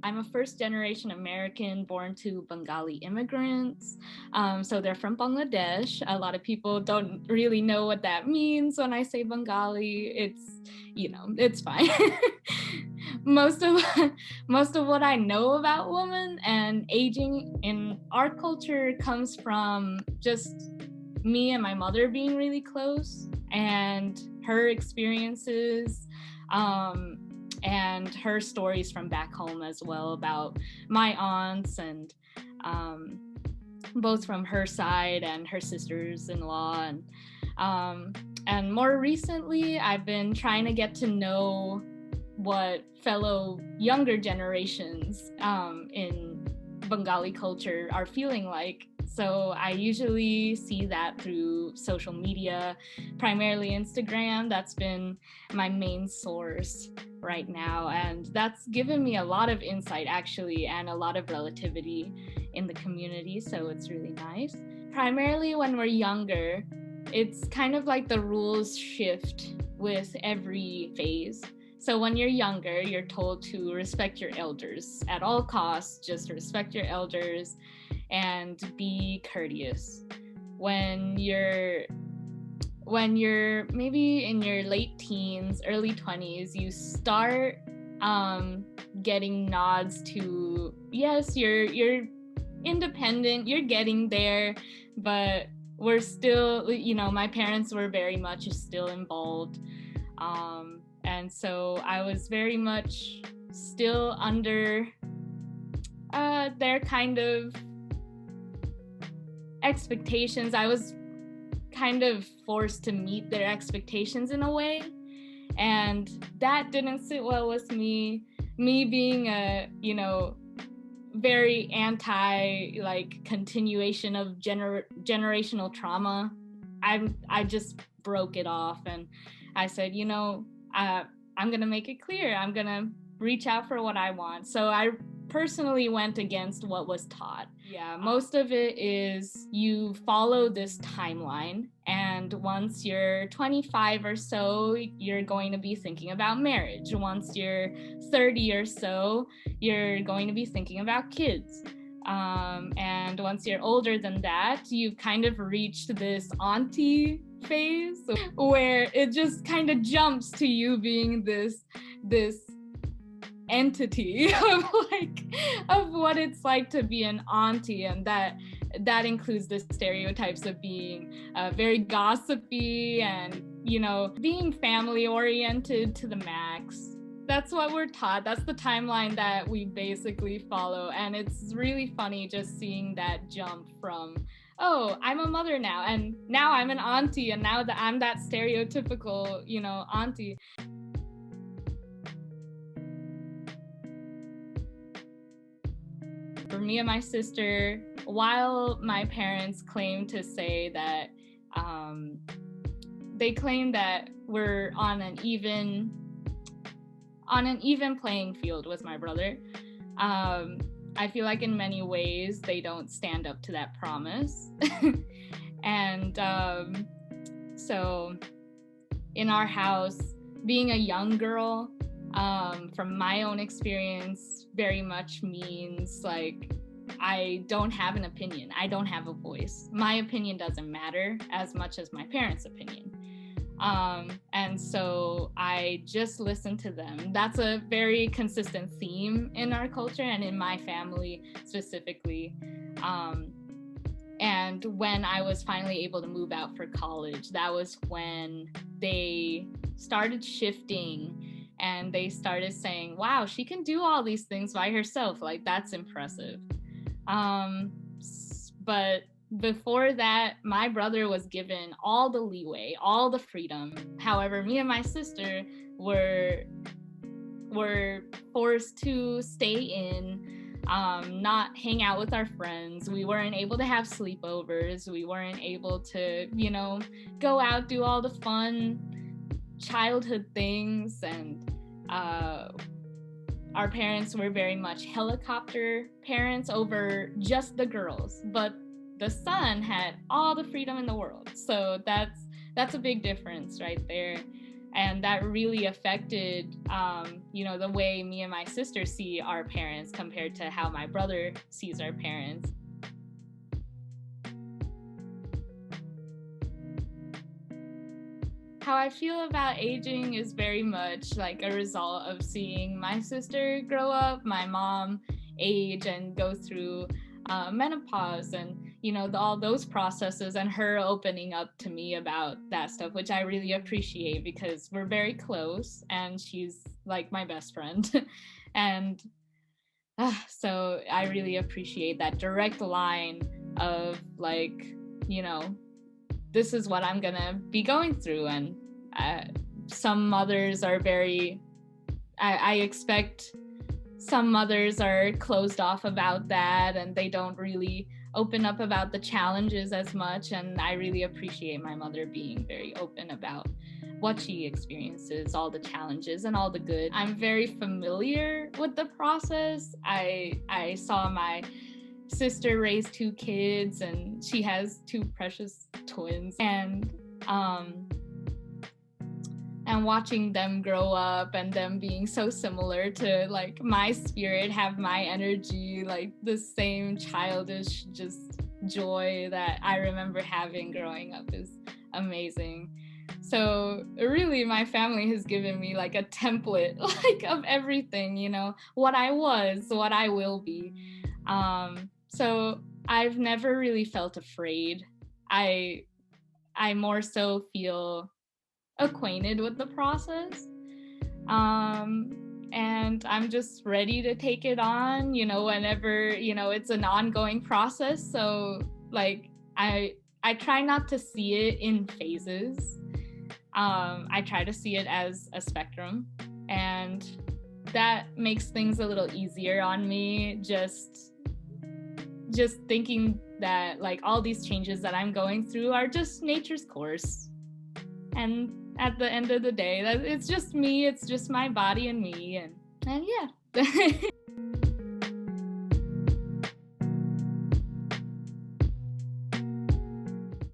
I'm a first-generation American born to Bengali immigrants. So they're from Bangladesh. A lot of people don't really know what that means when I say Bengali. It's fine. most of what I know about women and aging in our culture comes from just me and my mother being really close, and her experiences, and her stories from back home as well about my aunts, and both from her side and her sisters-in-law. And more recently, I've been trying to get to know what fellow younger generations in Bengali culture are feeling like. So I usually see that through social media, primarily Instagram. That's been my main source right now. And that's given me a lot of insight, actually, and a lot of relativity in the community. So it's really nice. Primarily when we're younger, it's kind of like the rules shift with every phase. So when you're younger, you're told to respect your elders at all costs, just respect your elders and be courteous. When you're maybe in your late teens, early 20s, you start getting nods to, yes, you're independent, you're getting there, but we're still, my parents were very much still involved. And so I was very much still under their kind of expectations. I was kind of forced to meet their expectations in a way, and that didn't sit well with me. Me being a, very anti continuation of generational trauma, I just broke it off, and I said, I'm gonna make it clear. I'm gonna reach out for what I want. So I personally went against what was taught. Yeah, most of it is you follow this timeline, and once you're 25 or so, you're going to be thinking about marriage. Once you're 30 or so, you're going to be thinking about kids. And once you're older than that, you've kind of reached this auntie phase where it just kind of jumps to you being this entity of what it's like to be an auntie, and that includes the stereotypes of being very gossipy and being family oriented to the max. That's what we're taught. That's the timeline that we basically follow, and it's really funny just seeing that jump from, oh, I'm a mother now, and now I'm an auntie, and now that I'm that stereotypical auntie. For me and my sister, while my parents claim to say that they claim that we're on an even playing field with my brother, I feel like in many ways they don't stand up to that promise. And so in our house, being a young girl, from my own experience, very much means I don't have an opinion. I don't have a voice. My opinion doesn't matter as much as my parents' opinion. And so I just listen to them. That's a very consistent theme in our culture and in my family specifically. And when I was finally able to move out for college, that was when they started shifting and they started saying, wow, she can do all these things by herself. That's impressive. But before that, my brother was given all the leeway, all the freedom. However, me and my sister were forced to stay in, not hang out with our friends. We weren't able to have sleepovers. We weren't able to, go out, do all the fun childhood things. And our parents were very much helicopter parents over just the girls, but the son had all the freedom in the world. So that's a big difference right there. And that really affected, the way me and my sister see our parents compared to how my brother sees our parents. How I feel about aging is very much like a result of seeing my sister grow up, my mom age and go through menopause, and all those processes, and her opening up to me about that stuff, which I really appreciate because we're very close and she's like my best friend. And so I really appreciate that direct line of like, this is what I'm gonna be going through. And some mothers are I expect some mothers are closed off about that and they don't really open up about the challenges as much. And I really appreciate my mother being very open about what she experiences, all the challenges and all the good. I'm very familiar with the process. I saw my sister raise 2 kids and she has 2 precious twins, and watching them grow up and them being so similar to like my spirit, have my energy, like the same childish just joy that I remember having growing up is amazing. So really my family has given me like a template like of everything, what I was, what I will be. So I've never really felt afraid. I more so feel acquainted with the process. And I'm just ready to take it on, whenever, it's an ongoing process. So like I try not to see it in phases. I try to see it as a spectrum, and that makes things a little easier on me. Just thinking that like all these changes that I'm going through are just nature's course. And at the end of the day, it's just me, it's just my body and me, and yeah.